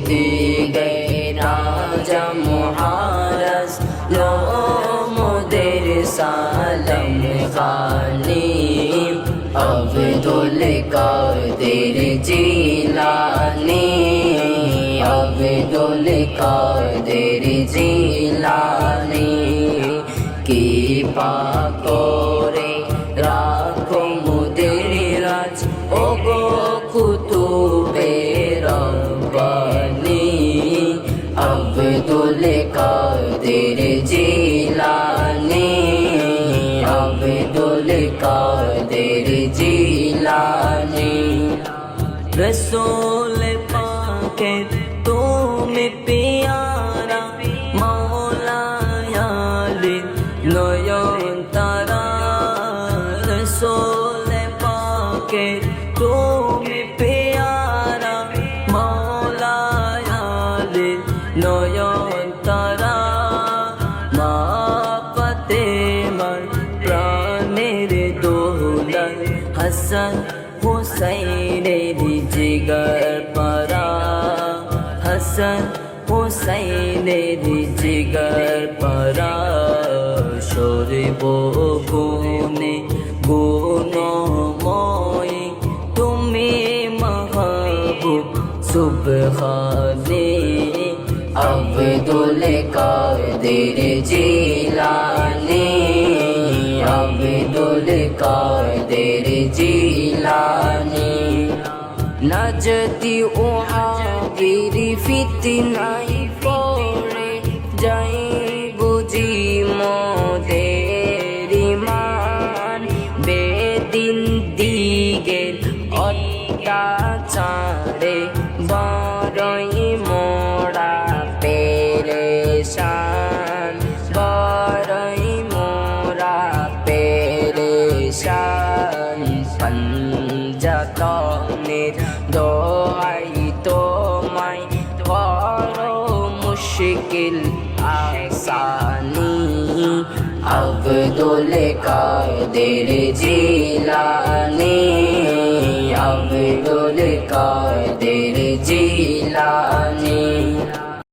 দিগে রাজা মুহারাজ লো মোদের সালাম খানি আব্দুল কাদের জিলানী আব্দুল কাদের জিলানী কি পাকরে রাখো মোদের রাজ ও গো কুতুবে রব্বানী আব্দুল কাদের জিলানী আব্দুল কাদের জিলানী রসূল পাকের তুমি পিয়ারা মৌলা আলী নয়ন তারা রসূল পাকের তুমি পিয়ারা মৌলা আলী নয়ন তারা মা ফাতেমার প্রাণের দোলন হাসান হুসাইনের জিগর পারা হাসান হুসাইনের জিগর পারা সরিব গুণে গুণময় তুমি মাহবুব সুবহানে আব্দুল কাদের জিলানী আব্দুল কাদের জিলানী নাজতি ও আবিরি ফিতনাই পড়ে যাই বুঝি মোদের ইমান বেদিন দিগের অত্যাচারে বড়ই মোরা পেরেশান বড়ই মোরা পেরেশান পঞ্জতনের দোয়াই তোমায় করো মুশকিল আসানি আব্দুল কাদের জিলানী আব্দুল কাদের জিলানী।